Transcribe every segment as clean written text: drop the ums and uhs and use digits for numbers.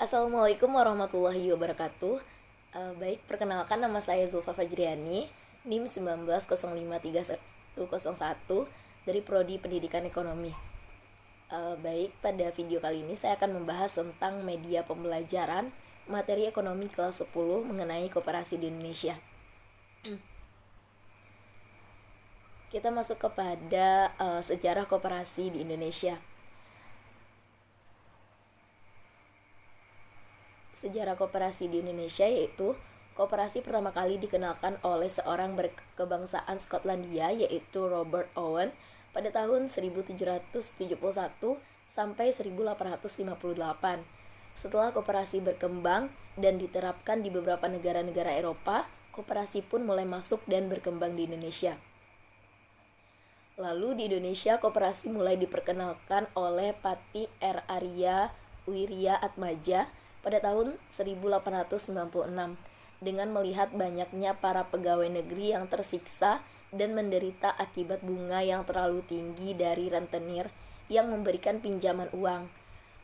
Assalamualaikum warahmatullahi wabarakatuh. Baik, perkenalkan nama saya Zulfa Fajriani, NIM 19053101 dari Prodi Pendidikan Ekonomi. Baik, pada video kali ini saya akan membahas tentang media pembelajaran materi ekonomi kelas 10 mengenai koperasi di Indonesia. Kita masuk kepada sejarah koperasi di Indonesia. Sejarah koperasi di Indonesia yaitu koperasi pertama kali dikenalkan oleh seorang berkebangsaan Skotlandia yaitu Robert Owen pada tahun 1771 sampai 1858. Setelah koperasi berkembang dan diterapkan di beberapa negara-negara Eropa, koperasi pun mulai masuk dan berkembang di Indonesia. Lalu di Indonesia koperasi mulai diperkenalkan oleh Patih R. Arya Wirya Atmaja pada tahun 1896 dengan melihat banyaknya para pegawai negeri yang tersiksa dan menderita akibat bunga yang terlalu tinggi dari rentenir yang memberikan pinjaman uang.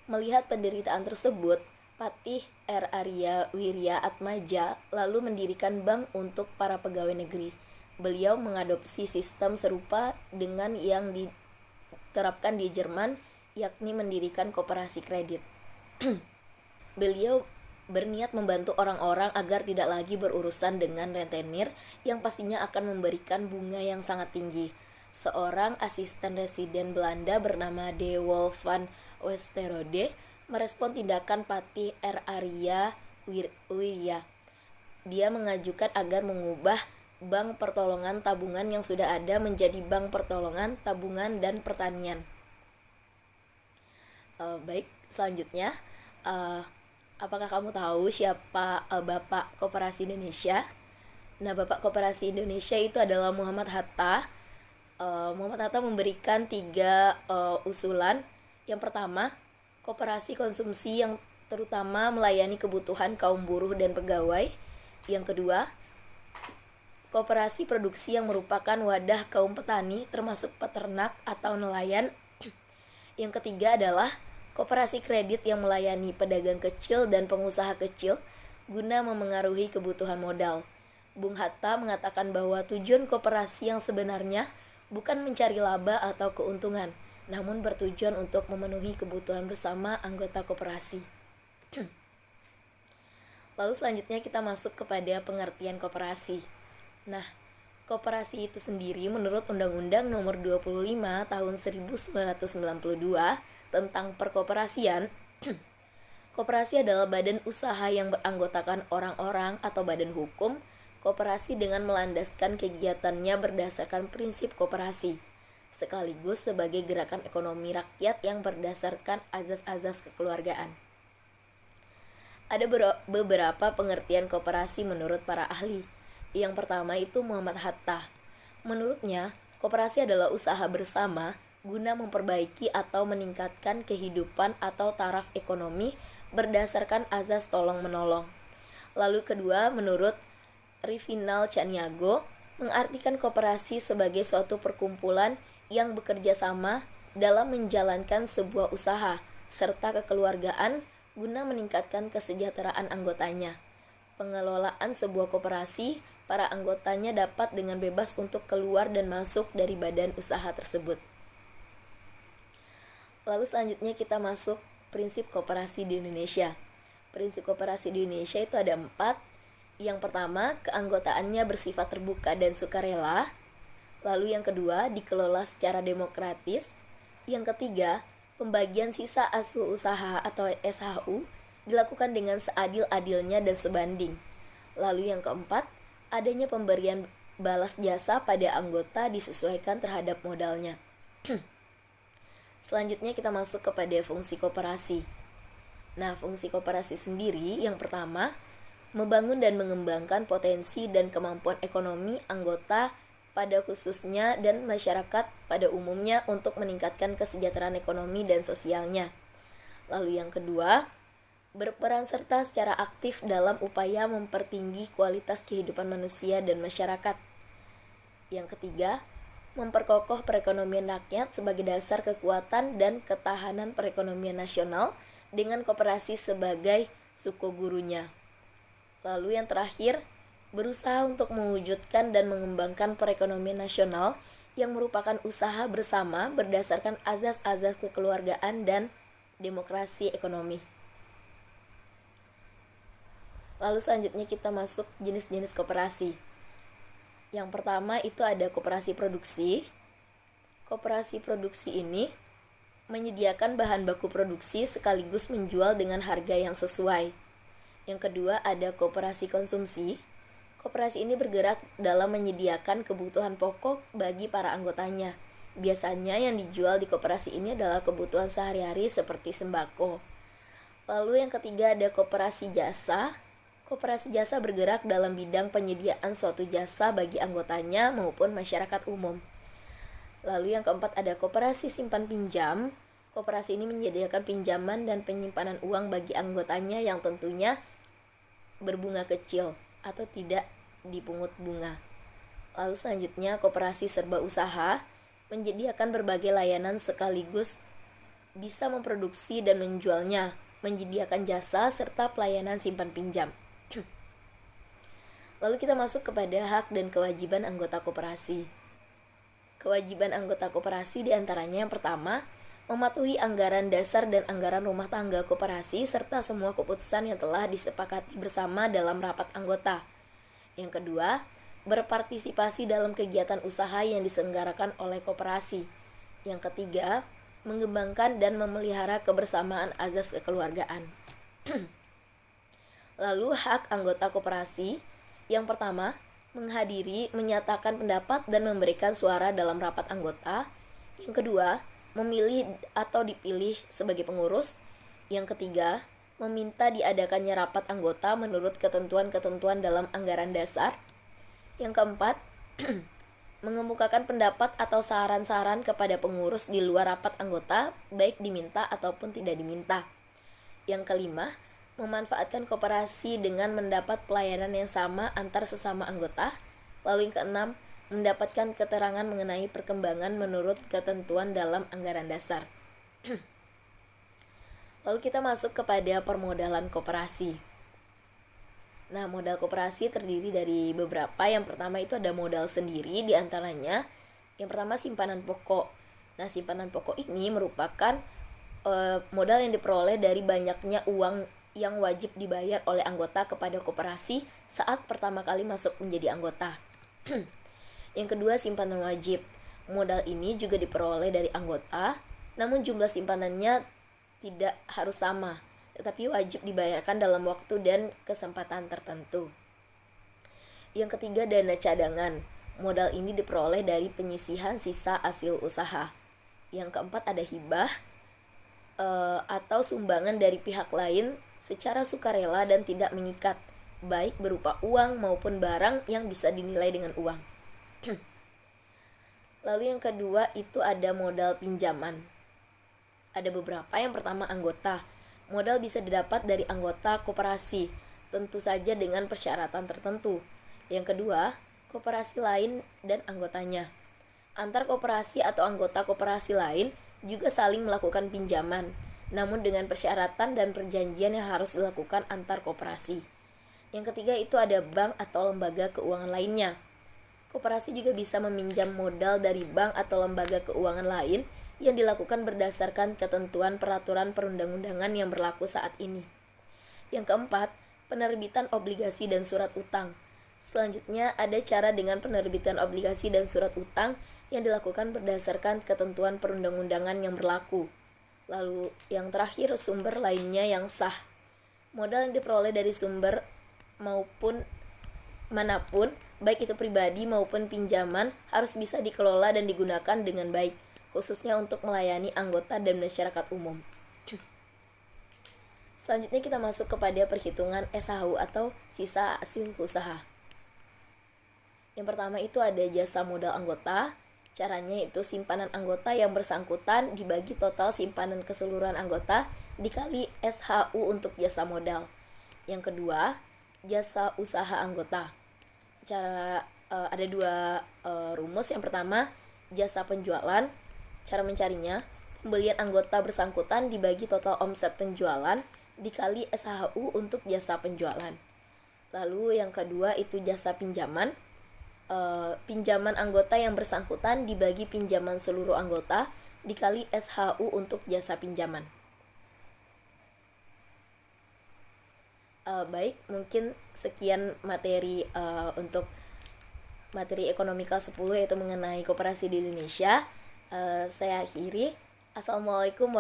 Melihat penderitaan tersebut, Patih R. Arya Wirya Atmaja lalu mendirikan bank untuk para pegawai negeri. Beliau mengadopsi sistem serupa dengan yang diterapkan di Jerman, yakni mendirikan koperasi kredit. Beliau berniat membantu orang-orang agar tidak lagi berurusan dengan rentenir yang pastinya akan memberikan bunga yang sangat tinggi. Seorang asisten residen Belanda bernama De Wolf van Westerode merespon tindakan Patih R. Arya Wirya. Dia mengajukan agar mengubah Bank Pertolongan Tabungan yang sudah ada menjadi Bank Pertolongan Tabungan dan Pertanian. Baik, selanjutnya apakah kamu tahu siapa Bapak Koperasi Indonesia? Nah, Bapak Koperasi Indonesia itu adalah Muhammad Hatta. Muhammad Hatta memberikan 3 usulan. Yang pertama, koperasi konsumsi yang terutama melayani kebutuhan kaum buruh dan pegawai. Yang kedua, koperasi produksi yang merupakan wadah kaum petani termasuk peternak atau nelayan. Yang ketiga adalah koperasi kredit yang melayani pedagang kecil dan pengusaha kecil guna memengaruhi kebutuhan modal. Bung Hatta mengatakan bahwa tujuan koperasi yang sebenarnya bukan mencari laba atau keuntungan, namun bertujuan untuk memenuhi kebutuhan bersama anggota koperasi. Lalu selanjutnya kita masuk kepada pengertian koperasi. Nah, koperasi itu sendiri menurut Undang-Undang Nomor 25 Tahun 1992 tentang perkoperasian, koperasi adalah badan usaha yang beranggotakan orang-orang atau badan hukum koperasi dengan melandaskan kegiatannya berdasarkan prinsip koperasi, sekaligus sebagai gerakan ekonomi rakyat yang berdasarkan azas-azas kekeluargaan. Ada beberapa pengertian koperasi menurut para ahli. Yang pertama itu Muhammad Hatta. Menurutnya, koperasi adalah usaha bersama guna memperbaiki atau meningkatkan kehidupan atau taraf ekonomi berdasarkan azas tolong-menolong. Lalu kedua, menurut Rivinal Caniago, mengartikan koperasi sebagai suatu perkumpulan yang bekerja sama dalam menjalankan sebuah usaha serta kekeluargaan guna meningkatkan kesejahteraan anggotanya. Pengelolaan sebuah koperasi, para anggotanya dapat dengan bebas untuk keluar dan masuk dari badan usaha tersebut. Lalu selanjutnya kita masuk prinsip koperasi di Indonesia. Prinsip koperasi di Indonesia itu ada 4. Yang pertama, keanggotaannya bersifat terbuka dan sukarela. Lalu yang kedua, dikelola secara demokratis. Yang ketiga, pembagian sisa hasil usaha atau SHU dilakukan dengan seadil-adilnya dan sebanding. Lalu yang keempat, adanya pemberian balas jasa pada anggota disesuaikan terhadap modalnya. Selanjutnya kita masuk kepada fungsi koperasi. Nah, fungsi koperasi sendiri yang pertama, membangun dan mengembangkan potensi dan kemampuan ekonomi anggota pada khususnya dan masyarakat pada umumnya untuk meningkatkan kesejahteraan ekonomi dan sosialnya. Lalu yang kedua, berperan serta secara aktif dalam upaya mempertinggi kualitas kehidupan manusia dan masyarakat. Yang ketiga, memperkokoh perekonomian rakyat sebagai dasar kekuatan dan ketahanan perekonomian nasional dengan koperasi sebagai sukogurunya. Lalu yang terakhir, berusaha untuk mewujudkan dan mengembangkan perekonomian nasional yang merupakan usaha bersama berdasarkan azas-azas kekeluargaan dan demokrasi ekonomi. Lalu selanjutnya kita masuk jenis-jenis koperasi. Yang pertama itu ada koperasi produksi. Koperasi produksi ini menyediakan bahan baku produksi sekaligus menjual dengan harga yang sesuai. Yang kedua ada koperasi konsumsi. Koperasi ini bergerak dalam menyediakan kebutuhan pokok bagi para anggotanya. Biasanya yang dijual di koperasi ini adalah kebutuhan sehari-hari seperti sembako. Lalu yang ketiga ada koperasi jasa. Koperasi jasa bergerak dalam bidang penyediaan suatu jasa bagi anggotanya maupun masyarakat umum. Lalu yang keempat ada koperasi simpan pinjam. Koperasi ini menyediakan pinjaman dan penyimpanan uang bagi anggotanya yang tentunya berbunga kecil atau tidak dipungut bunga. Lalu selanjutnya koperasi serba usaha menyediakan berbagai layanan sekaligus bisa memproduksi dan menjualnya, menyediakan jasa serta pelayanan simpan pinjam. Lalu kita masuk kepada hak dan kewajiban anggota koperasi. Kewajiban anggota koperasi diantaranya yang pertama, mematuhi anggaran dasar dan anggaran rumah tangga koperasi serta semua keputusan yang telah disepakati bersama dalam rapat anggota. Yang kedua, berpartisipasi dalam kegiatan usaha yang diselenggarakan oleh koperasi. Yang ketiga, mengembangkan dan memelihara kebersamaan azas kekeluargaan. Lalu hak anggota koperasi, yang pertama, menghadiri, menyatakan pendapat dan memberikan suara dalam rapat anggota. Yang kedua, memilih atau dipilih sebagai pengurus. Yang ketiga, meminta diadakannya rapat anggota menurut ketentuan-ketentuan dalam anggaran dasar. Yang keempat, mengemukakan pendapat atau saran-saran kepada pengurus di luar rapat anggota, baik diminta ataupun tidak diminta. Yang kelima, memanfaatkan koperasi dengan mendapat pelayanan yang sama antar sesama anggota. Lalu yang keenam, mendapatkan keterangan mengenai perkembangan menurut ketentuan dalam anggaran dasar. Lalu kita masuk kepada permodalan koperasi. Nah, modal koperasi terdiri dari beberapa. Yang pertama itu ada modal sendiri, diantaranya yang pertama simpanan pokok. Nah, simpanan pokok ini merupakan modal yang diperoleh dari banyaknya uang yang wajib dibayar oleh anggota kepada koperasi saat pertama kali masuk menjadi anggota. Yang kedua, simpanan wajib. Modal ini juga diperoleh dari anggota, namun jumlah simpanannya tidak harus sama, tetapi wajib dibayarkan dalam waktu dan kesempatan tertentu. Yang ketiga, dana cadangan. Modal ini diperoleh dari penyisihan sisa hasil usaha. Yang keempat, ada hibah atau sumbangan dari pihak lain secara sukarela dan tidak mengikat, baik berupa uang maupun barang yang bisa dinilai dengan uang. Lalu yang kedua itu ada modal pinjaman. Ada beberapa. Yang pertama, anggota. Modal bisa didapat dari anggota koperasi, tentu saja dengan persyaratan tertentu. Yang kedua, koperasi lain dan anggotanya. Antar koperasi atau anggota koperasi lain juga saling melakukan pinjaman, namun dengan persyaratan dan perjanjian yang harus dilakukan antar koperasi. Yang ketiga itu ada bank atau lembaga keuangan lainnya. Koperasi juga bisa meminjam modal dari bank atau lembaga keuangan lain yang dilakukan berdasarkan ketentuan peraturan perundang-undangan yang berlaku saat ini. Yang keempat, penerbitan obligasi dan surat utang. Selanjutnya ada cara dengan penerbitan obligasi dan surat utang yang dilakukan berdasarkan ketentuan perundang-undangan yang berlaku. Lalu yang terakhir, sumber lainnya yang sah. Modal yang diperoleh dari sumber maupun manapun, baik itu pribadi maupun pinjaman, harus bisa dikelola dan digunakan dengan baik, khususnya untuk melayani anggota dan masyarakat umum. Selanjutnya kita masuk kepada perhitungan SHU atau sisa hasil usaha. Yang pertama itu ada jasa modal anggota. Caranya itu simpanan anggota yang bersangkutan dibagi total simpanan keseluruhan anggota dikali SHU untuk jasa modal. Yang kedua, jasa usaha anggota. Ada dua rumus. Yang pertama, jasa penjualan. Cara mencarinya, pembelian anggota bersangkutan dibagi total omset penjualan dikali SHU untuk jasa penjualan. Lalu yang kedua itu jasa pinjaman. Pinjaman anggota yang bersangkutan dibagi pinjaman seluruh anggota dikali SHU untuk jasa pinjaman. Baik, mungkin sekian materi untuk materi ekonomi kelas 10 yaitu mengenai koperasi di Indonesia. Saya akhiri. Assalamualaikum warahmatullahi wabarakatuh.